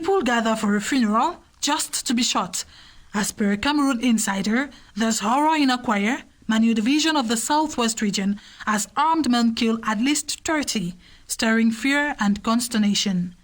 People gather for a funeral just to be shot. As per Cameroon Insider, there's horror in Akwaya, Manyu division of the southwest region, as armed men kill at least 30, stirring fear and consternation.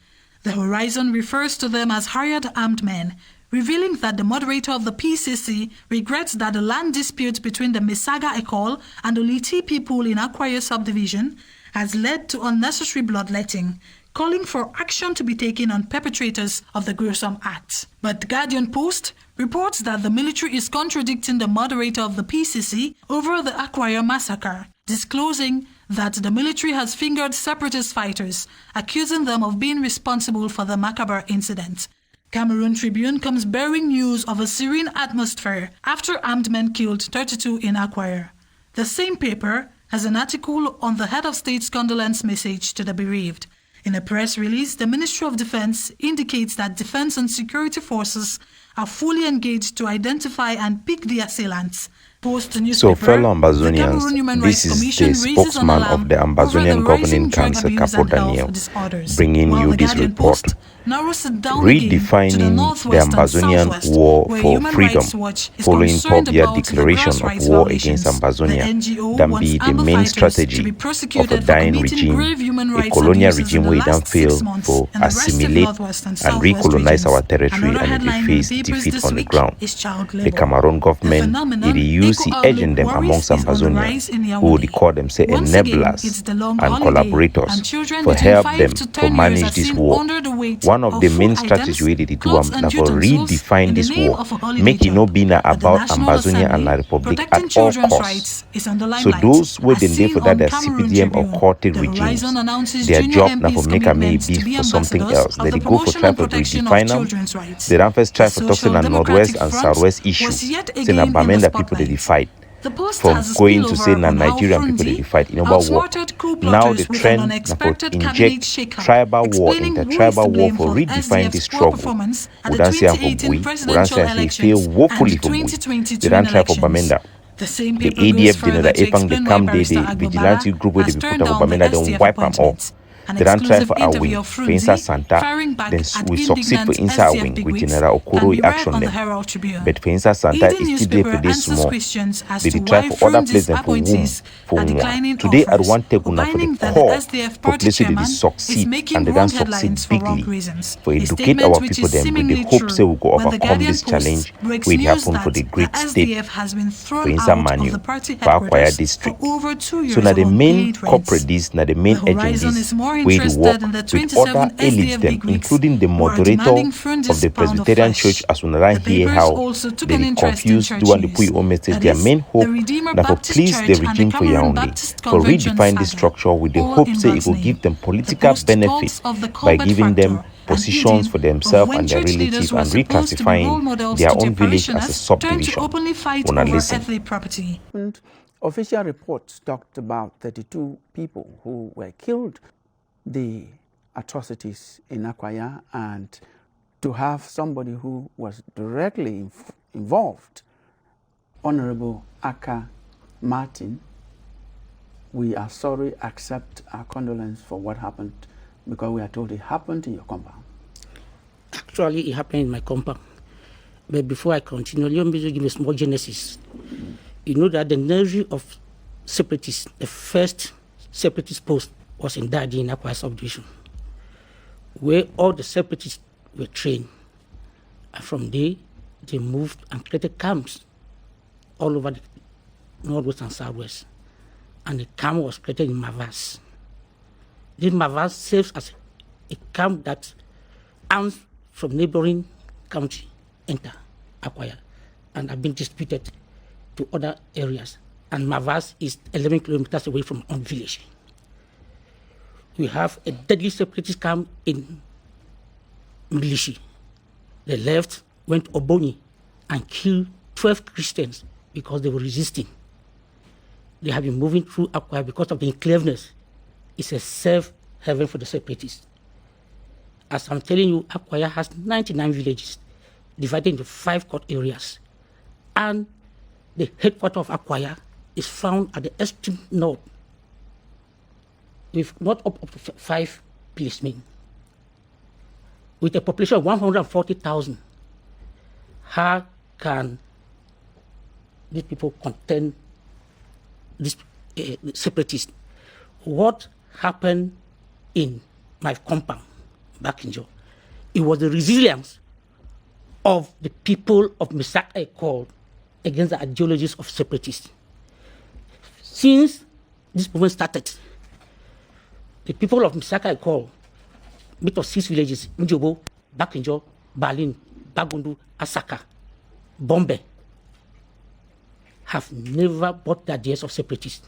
The Horizon refers to them as hired armed men, revealing that the moderator of the PCC regrets that the land dispute between the Mesaga Ekol and Oliti people in Akwaya subdivision has led to unnecessary bloodletting, calling for action to be taken on perpetrators of the gruesome act. But Guardian Post reports that the military is contradicting the moderator of the PCC over the Akwaya massacre, disclosing that the military has fingered separatist fighters, accusing them of being responsible for the macabre incident. Cameroon Tribune comes bearing news of a serene atmosphere after armed men killed 32 in Akwaya. The same paper has an article on the head of state's condolence message to the bereaved. In a press release, the Ministry of Defense indicates that defense and security forces are fully engaged to identify and pick the assailants. So, fellow Ambazonians, this is the spokesman of the Ambazonian Governing Council, Capo Daniel, bringing you this report. Redefining the Ambazonian war for freedom, following 12-year declaration of war against Ambazonia, can be the main strategy of a dying regime, a colonial regime where it don't fail to assimilate and recolonize our territory and it face defeat on the ground. The Cameroon government, it used urging them amongst Ambazonians who would call themselves enablers and collaborators for help them to manage this war. One of the main strategies we did to redefine this war, make it no be about Ambazonia and La Republic at all costs. So those who didn't there for that the CPDM or courted regimes, their job now for make a maybe for something else. They go for try for redefine them. They don't first try for talking on Northwest and Southwest issues. Saying that Bamenda people they fight. From going to say that Nigerian people they fight in over war. Now the trend for inject tribal war into tribal war for redefine this struggle. We don't say for Bui, we don't say he feel woefully for Bui. They don't try for Bamenda. The ADF did the EPANG the camp the vigilante group where they put up for Bamenda don't wipe them all. They don't try for our wing, for inside Santa, then we succeed for inside our wing with General Okoro action them. But for inside Santa is still there for this small. They try for other places than for whom, for one. Today I want to take una for the core for places they succeed and they don't succeed bigly. For educate our people then with the hope say we go overcome this challenge where it happen for the great state for inside Manyu, for Akwaya district. So now the main corporate this, now the main agent way to work with other elites them, including the moderator of the Presbyterian Church as we around here how they confused doing the Puyo message. Their main hope that for please the regime for Yaoundé, for redefine the structure with the hope say it will give them political benefit by giving them positions for themselves and their relatives and reclassifying their own village as a subdivision. Wanna listen. Official reports talked about 32 people who were killed the atrocities in Akwaya, and to have somebody who was directly involved, Honorable Aka Martin, we are sorry, accept our condolence for what happened, because we are told it happened in your compound. Actually, it happened in my compound. But before I continue, let me give a small genesis. You know that the nursery of separatists, the first separatist post was in Dadi in Akwaya subdivision, where all the separatists were trained. And from there, they moved and created camps all over the northwest and southwest. And the camp was created in Mavas. This Mavas serves as a camp that arms from neighboring county enter Akwaya and have been distributed to other areas. And Mavas is 11 kilometers away from our village. We have a deadly separatist camp in Milishi. The left went to Oboni and killed 12 Christians because they were resisting. They have been moving through Akwaya because of the enclaveness. It's a safe haven for the separatists. As I'm telling you, Akwaya has 99 villages divided into 5 court areas. And the headquarters of Akwaya is found at the extreme north, with not up to 5 policemen. with a population of 140,000, how can these people contain these separatists? What happened in my compound back in Joe? It was the resilience of the people of Massacre called against the ideologies of separatists. Since this movement started, the people of Massacre called made of 6 villages: Njobo, Bakinjo, Berlin, Bagundu, Asaka, Bombay, have never bought the ideas of separatists.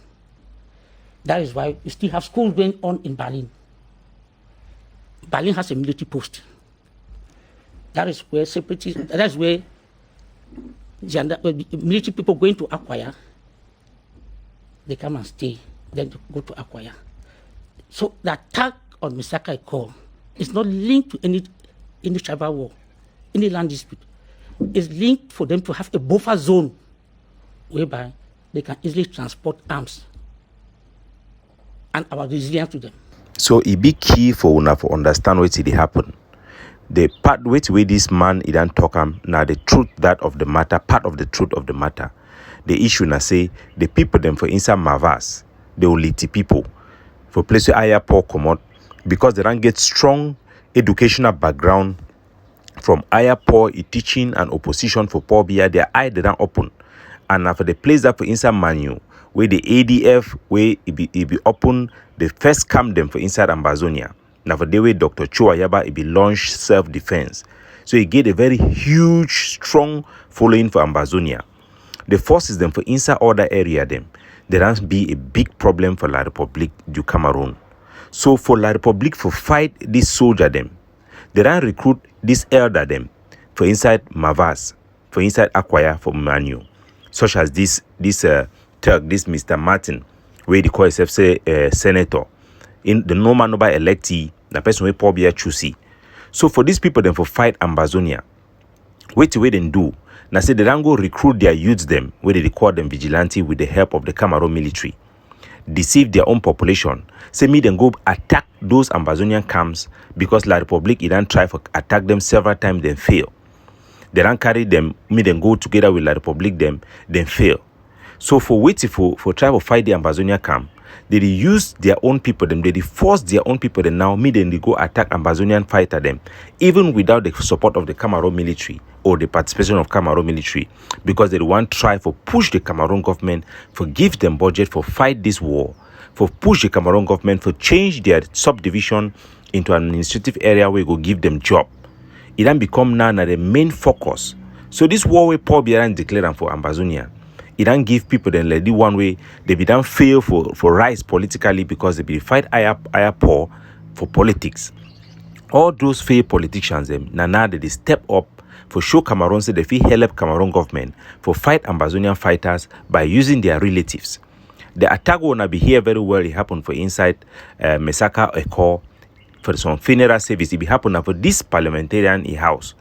That is why we still have schools going on in Berlin. Berlin has a military post. That is where separatists, that is where military people going to Akwaya, they come and stay, then go to Akwaya. So the attack on Massacre Corps is not linked to any tribal war, any land dispute. It's linked for them to have a buffer zone whereby they can easily transport arms and our resilience to them. So it be key for una for understand what it happen. The part which way this man he don't talk now the truth that of the matter, part of the truth of the matter. The issue na say the people them for inside Mavas, the Oliti people, for place where higher poor come out because they don't get strong educational background from higher poor teaching and opposition for poor beer, their eye they don't open. And now for the place that for inside Manyu, where the ADF where it be open the first camp them for inside Ambazonia. Now for the way Dr. Chua Yaba it be launched self-defense. So he get a very huge, strong following for Ambazonia. The forces them for inside other area them, there don't be a big problem for La République du Cameroon. So for La République for fight this soldier them, they don't recruit this elder them for inside Mavas, for inside Akwaya, for Manyu, such as this Turk, this Mr. Martin, where they call himself say senator. In the normal noble electee, the person we probably choose. So for these people then for fight Ambazonia, wait they do. Now say they don't go recruit their youths them, where they call them vigilante with the help of the Cameroon military, deceive their own population. Say me then go attack those Ambazonian camps because La République it don't try for attack them several times then fail. They don't carry them, me then go together with La République them, then fail. So for waiting for try to fight the Ambazonia camp, they use their own people them, they force their own people them now, me then they go attack Ambazonian fighter them, even without the support of the Cameroon military or the participation of Cameroon military, because they want try for push the Cameroon government for give them budget for fight this war, for push the Cameroon government for change their subdivision into an administrative area where go give them job. It then become now the main focus. So this war way Paul Biaran declared for Ambazonia, it don't give people then like the one way they be done fail for rise politically because they be fight higher poor for politics. All those fail politicians them now they step up for show Cameroon say they feel help Cameroon government for fight Ambazonian fighters by using their relatives. The attack will be here very well. It happened for inside Massacre Ecor for some funeral service. It be happen for this parliamentarian house,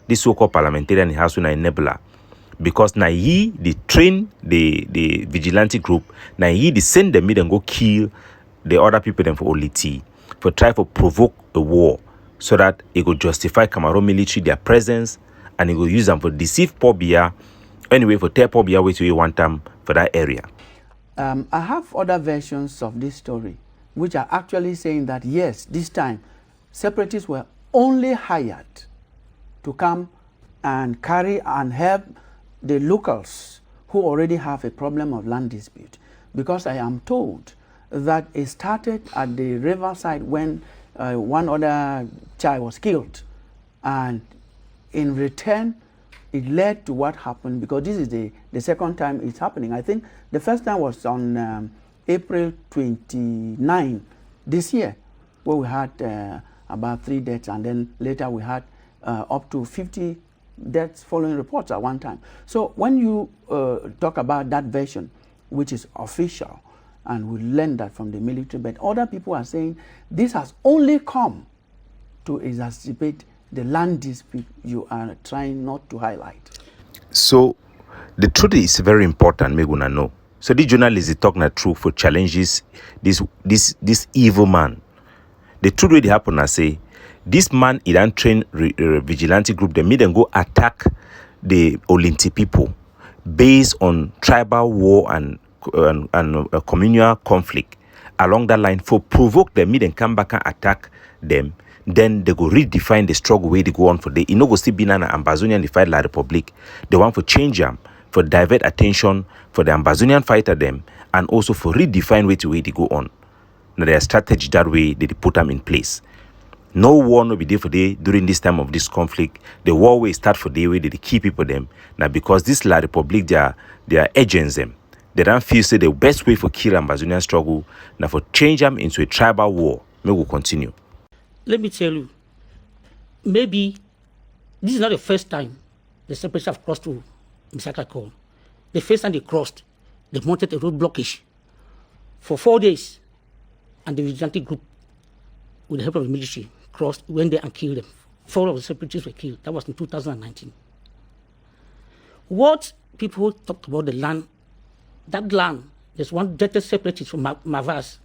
this so-called parliamentarian house in Enabler. Because na he they train the vigilante group, na he they send them and go kill the other people them for Oliti, for try to provoke a war so that it could justify Cameroon military their presence and it will use them for deceive Paul Biya. Anyway, for tell Paul Biya which we want them for that area. I have other versions of this story which are actually saying that yes, this time separatists were only hired to come and carry and help the locals who already have a problem of land dispute, because I am told that it started at the riverside when one other child was killed, and in return it led to what happened, because this is the second time it's happening. I think the first time was on April 29 this year, where we had about 3 deaths, and then later we had up to 50 deaths following reports at one time. So when you talk about that version, which is official, and we learn that from the military, but other people are saying this has only come to exacerbate the land dispute you are trying not to highlight. So the truth is very important, me gonna know. So the journalists talk the truth for challenges this evil man. The truth really happen, I say, This man, he then train vigilante group. They made them go attack the Olinti people based on tribal war and communal conflict along that line. For provoke them, made them come back and attack them. Then they go redefine the struggle way they go on for the. You know, go still be an Ambazonian fight La Republic. They want for change them, for divert attention for the Ambazonian fighter them, and also for redefine way they go on. Now their strategy that way they put them in place. No war no be there for day during this time of this conflict. The war will start for day way they keep people them. Now because this La Republic they are agents them. They don't feel say the best way for kill Ambazonian struggle now for change them into a tribal war. May we continue. Let me tell you, maybe this is not the first time the separatists have crossed through Massacre Call. The first time they crossed, they mounted a road blockage for 4 days, and the vigilante group, with the help of the military, crossed, went there and killed them. 4 of the separatists were killed. That was in 2019. What people talked about the land, that land, there's one dead separatist from Mavas,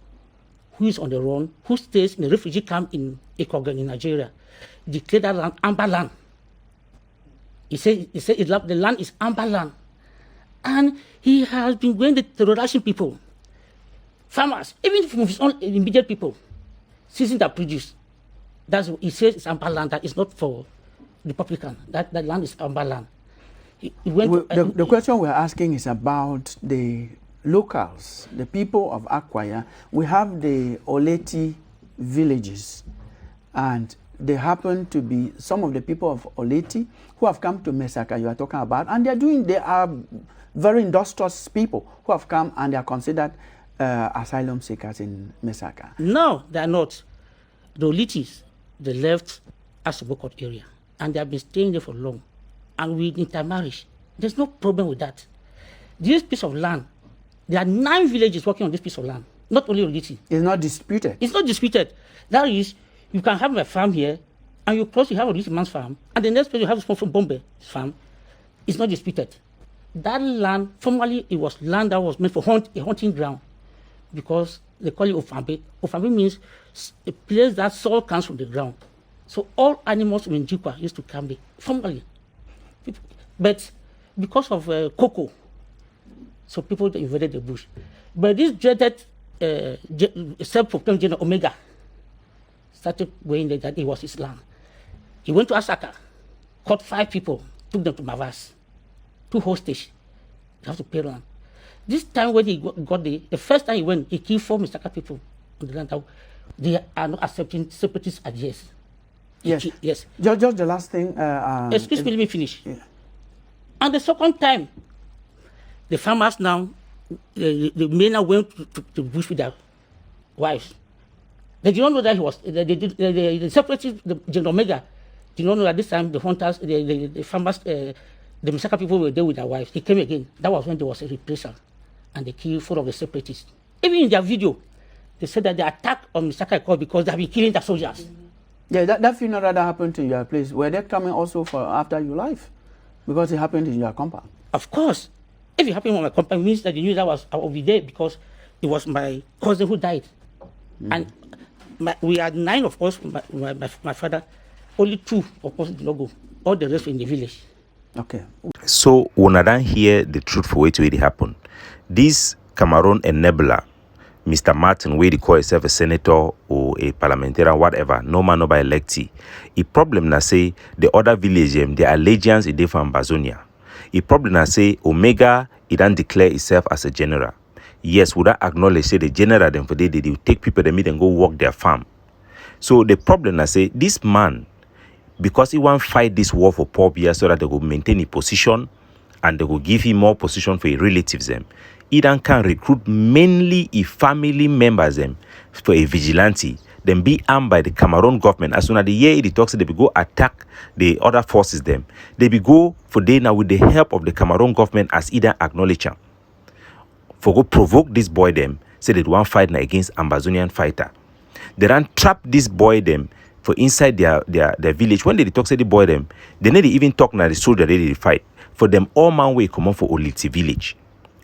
who is on the run, who stays in a refugee camp in Akwaya in Nigeria, declared that land amber land. He said the land is amber land. And he has been going to terrorizing people, farmers, even from his own immediate people, seizing their produce. That's what he says it's amber land, that is not for the Republican. That land is amber land. The question we're asking is about the locals, the people of Akwaya. We have the Oleti villages, and they happen to be some of the people of Oleti who have come to Massacre you are talking about, and they are very industrious people who have come and they are considered asylum seekers in Massacre. No, they are not. The Oletis, they left Asobokot area, and they have been staying there for long, and we intermarriage. There's no problem with that. This piece of land, there are 9 villages working on this piece of land, not only Oliti. It's not disputed. It's not disputed. That is, you can have a farm here, and you cross, you have a Oliti man's farm, and the next place you have a from Bombay farm. It's not disputed. That land, formerly it was land that was meant for a hunting ground, because they call it Ofambe. Ofambe means a place that soil comes from the ground. So all animals in Njikwa used to come there, formerly. But because of cocoa, so people invaded the bush. But this dreaded self-proclaimed General Omega started going there that it was his land. He went to Asaka, caught 5 people, took them to Mavas, 2 hostage. They have to pay land. This time when he got there, the first time he went, he killed 4 Masaka people on the land. They are not accepting separatists as yes. Yes. Yes. Just the last thing. Excuse me, let me finish. Yeah. And the second time, the farmers now, the men went to bush with their wives. They did not know that he was, the separatists, the General Omega, did not know that this time the hunters, the farmers, the Masaka people were there with their wives. He came again. That was when there was a reprisal, and they killed 4 of the separatists. Even in their video, they said that they attacked on Masaka because they have been killing their soldiers. Yeah, that funeral that happened to your place, were they coming also for after your life? Because it happened in your compound. Of course. If it happened on my compound, it means that you knew that I will be there, because it was my cousin who died. And we had 9 of us, my father, only 2 of us did not go. All the rest were in the village. Okay. So when I don't hear the truth for what really happened, this Cameroon enabler, Mr. Martin, where they call himself a senator or a parliamentarian, whatever, no man no by electee. A problem na say the other village, their allegiance is from Ambazonia. A problem na say Omega, it don't declare itself as a general. Yes, would I acknowledge say the general them for they will take people they meet and go work their farm. So the problem na say this man, because he want fight this war for poor years so that they will maintain a position and they will give him more position for his relatives them. He then can recruit mainly his family members them for a vigilante, then be armed by the Cameroon government. As soon as the year it talks, they will go attack the other forces them. They will go for they now with the help of the Cameroon government as either acknowledge them. For go provoke this boy them, say they want fight against Ambazonian fighter. They then trap this boy them for inside their village. When they talk say the boy them, they need to even talk now the soldier they fight. For them all man way come on for Oliti village.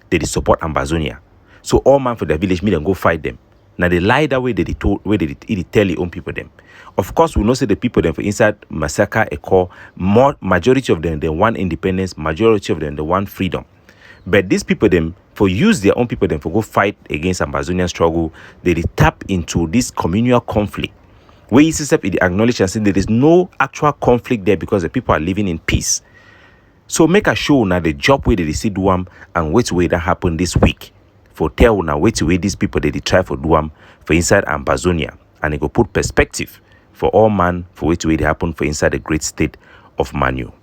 They support Ambazonia. So all man for their village meet and go fight them. Now they lie that way they told where they tell the own people them. Of course, we know say the people them for inside massacre a call more majority of them they want independence, majority of them they want freedom. But these people them for use their own people them for go fight against Ambazonian struggle, they tap into this communal conflict. Where it acknowledge and say there is no actual conflict there because the people are living in peace. So make a show now the job where they see do and which way that happened this week. For tell now which way these people they try for do for inside Ambazonia. And it go put perspective for all man for which way they happen for inside the great state of Manyu.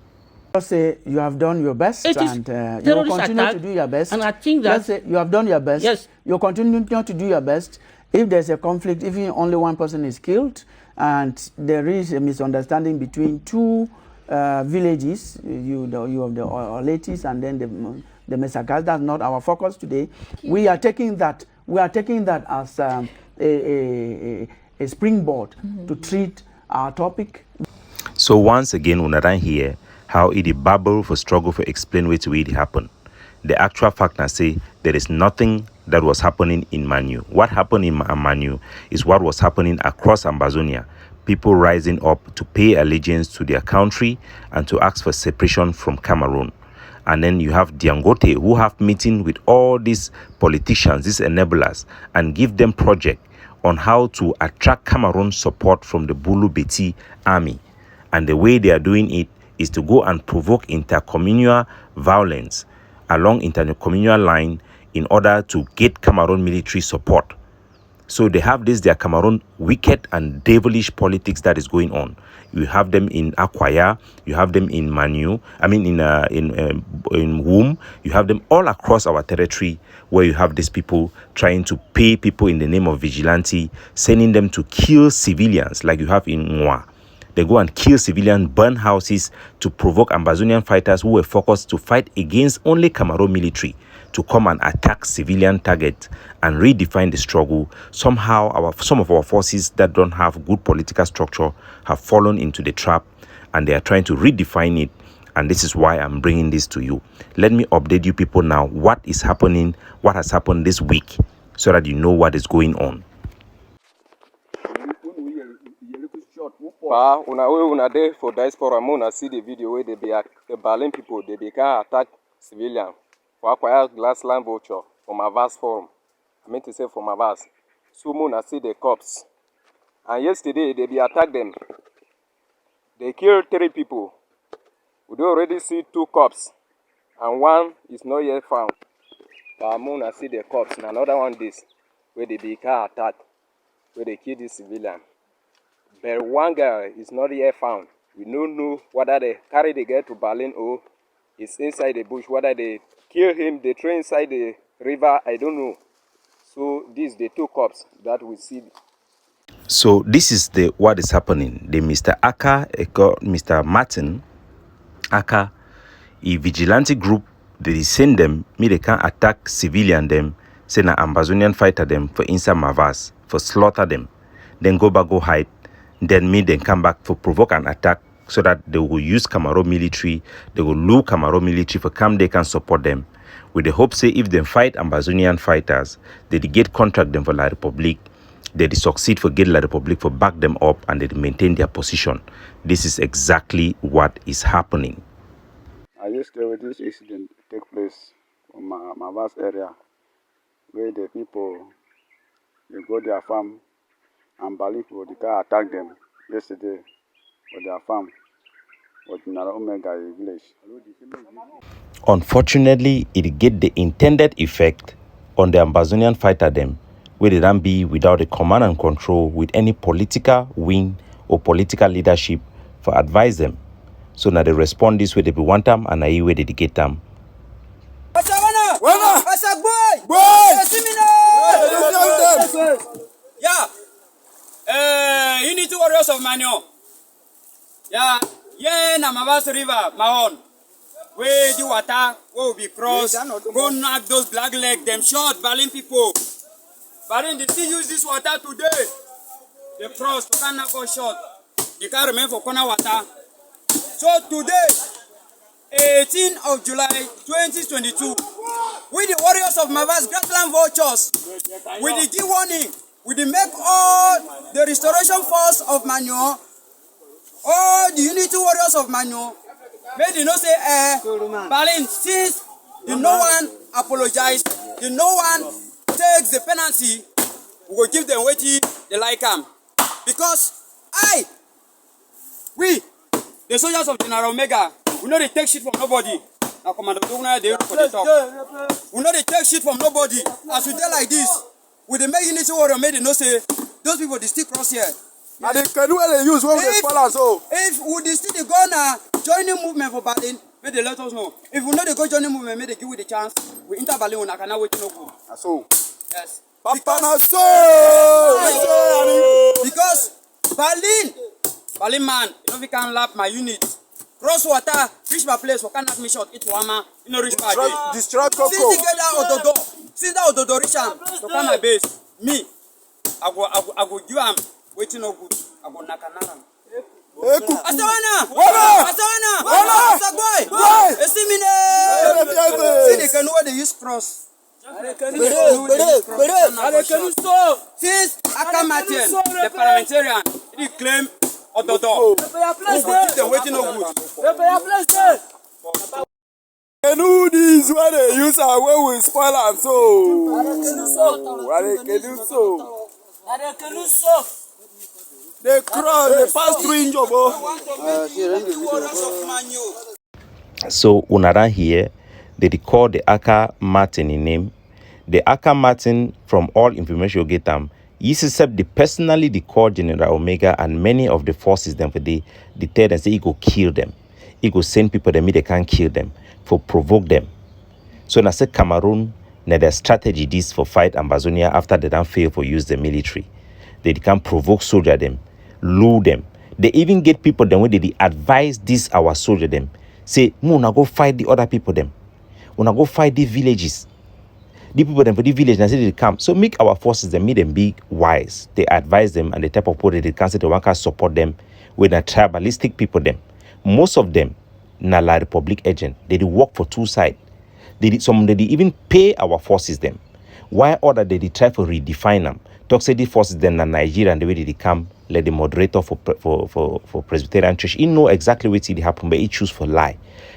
Let's say you have done your best and you will continue to do your best. And I think that... Let's say you have done your best. Yes. You'll continue to do your best. If there's a conflict, even only one person is killed, and there is a misunderstanding between two villages, you have the Oletis and then the massacres. That's not our focus today. We are taking that as a springboard to treat our topic. So once again, when I hear how it babble for struggle for explain which way it happened, the actual fact I say there is nothing that was happening in Manyu. What happened in Manyu is what was happening across Ambazonia. People rising up to pay allegiance to their country and to ask for separation from Cameroon. And then you have Dangote who have meeting with all these politicians, these enablers, and give them project on how to attract Cameroon support from the Bulu Beti army. And the way they are doing it is to go and provoke intercommunal violence along intercommunal line in order to get Cameroon military support. So they have their Cameroon wicked and devilish politics that is going on. You have them in Akwaya, you have them in Manyu, in Womb, you have them all across our territory where you have these people trying to pay people in the name of vigilante, sending them to kill civilians like you have in Mwa. They go and kill civilians, burn houses to provoke Ambazonian fighters who were focused to fight against only Cameroon military to come and attack civilian targets and redefine the struggle. Somehow, some of our forces that don't have good political structure have fallen into the trap and they are trying to redefine it. And this is why I'm bringing this to you. Let me update you people now what is happening, what has happened this week, so that you know what is going on. Una there for diaspora, una see the video where they be Berlin people, they can attack civilian for Akwaya glassland voucher from a vast forum. I mean to say from a vast. So una see the cops. And yesterday they be attack them. They killed 3 people. We do already see 2 cops and 1 is not yet found. But una see the cops and another one this where they be attack, where they kill this civilian. But 1 guy is not yet found. We don't know whether they carry the guy to Berlin or it's inside the bush. Whether they kill him, they throw inside the river, I don't know. So these the 2 cops that we see. So this is what is happening. The Mr. Aka, Mr. Martin Aka, a vigilante group, they send them, they can attack civilian them, send an Ambazonian fighter them for inside Mavas, for slaughter them, then go back, go hide. Then then come back for provoke an attack so that they will use Cameroon military, they will lure Cameroon military for come they can support them. With the hope say if they fight Ambazonian fighters, they get contract them for La Republique, they succeed for get La Republique for back them up and they maintain their position. This is exactly what is happening. I used to with this incident take place from my vast area where the people they go their farm and Bali people they can attack them yesterday for their farm in Omega village. Unfortunately, it get the intended effect on the Ambazonian fighter them, where they don't be without a command and control with any political wing or political leadership for advise them. So now they respond this way they be want them and I way they get them. Yeah. Unity warriors of Manyu. Yeah. Na Mavas River, Mahon. Where the water will be crossed. Go knock those black legs, them short, Berlin people. Berlin, they still use this water today. They cross, they can't go short. They can't remain for corner water. So today, 18th of July 2022, we the warriors of Mavas Grassland Vultures, with the give warning, we dey make all the restoration force of Manyu, all the unity warriors of Manyu, make they know say, Berlin, since the no one apologize, the no one takes the penalty, we will give them wetin they like am. Because we, the soldiers of General Omega, we know they take shit from nobody. Now Commander Dogna, they for the talk. We know they take shit from nobody. As we dey like this, with the make unity warrior, make they know say, those people they still cross here. And the canoe they use when they fall and so. If we dey still go now joining movement for Berlin, may they let us know. If we know they go joining movement, may they give we the chance. We enter Berlin, we cannot wait no go. So. Yes. Because Berlin man, you know we can lap my unit. Cross water, reach my place, we cannot me shot, it wama, you know reach my day. Destroy Coco. Since they get that Ododo, since that Ododo reach am, to come my base, me, I go give am, waiting no good, I go nakanara. Asawana! Asagboy! Esimine! See the canoe they use cross. Since Akamatien, the parliamentarian, he claim Ododo. Who go keep them waiting no good. Canoe this where they use our way we spoil and so. They cross, they pass through in Jobo. So Unara here, they call the Aka Martin in name. The Aka Martin, from all information you get them, Yisisep they personally call General Omega and many of the forces them for they tell and say he go kill them. He go send people that they can't kill them for provoke them. So na say Cameroon na their strategy this for fight Ambazonia after they don't fail for use the military. They can provoke soldier them, lure them. They even get people them when they advise this our soldier them. Say, "Una go fight the other people them. Una go fight the villages. The people them for the village and say they come." So make our forces them, make them be wise. They advise them and the type of people they can say they want to support them with a tribalistic people them. Most of them na la Republic agent. They work for two sides. Some they even pay our forces them. Why other they try to redefine them? Talk say the forces them na Nigeria and the way they come, let the moderator for Presbyterian Church. He know exactly what it happen, but he choose for lie.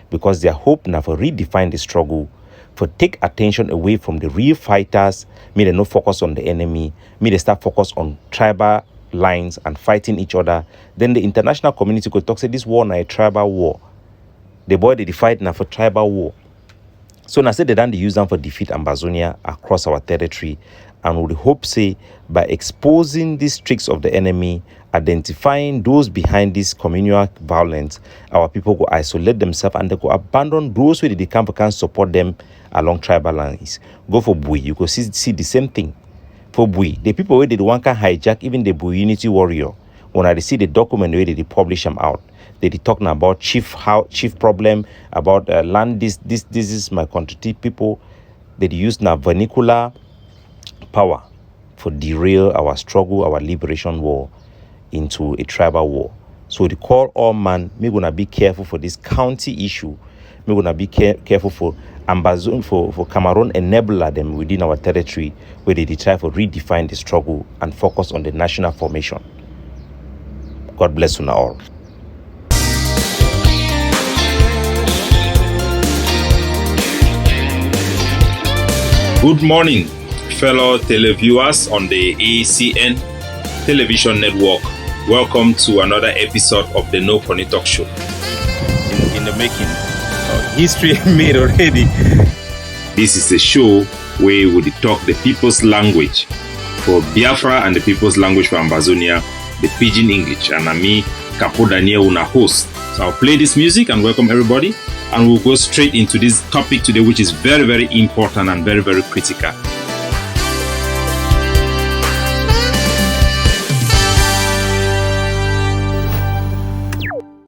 Because their hope now for redefine the struggle, for take attention away from the real fighters, may they not focus on the enemy, may they start focus on tribal lines and fighting each other. Then the international community could talk say this war na a tribal war. The boy they fight now for tribal war. So now say they done use them for defeat Ambazonia across our territory, and we hope say by exposing these tricks of the enemy, identifying those behind this communal violence, our people go isolate themselves and they go abandon those where they can support them along tribal lines. Go for Bui, you go see the same thing. For Bui, the people where they want to hijack even the Bui Unity Warrior, when I see the document where they publish them out, they talking about chief problem about land. This is my country people. They use now vernacular power for derail our struggle, our liberation war into a tribal war. So they call all man, we're gonna be careful for this county issue. We're gonna be careful for Ambazonia, for Cameroon enabler them within our territory, where they try to redefine the struggle and focus on the national formation. God bless you all. Good morning, fellow televiewers on the ACN television network. Welcome to another episode of the No Pony Talk Show. In the making, history made already. This is a show where we talk the people's language for Biafra and the people's language for Ambazonia, the Pidgin English. And I'm me, Capo Daniel, una host. So I'll play this music and welcome everybody. And we'll go straight into this topic today, which is very, very important and very, very critical.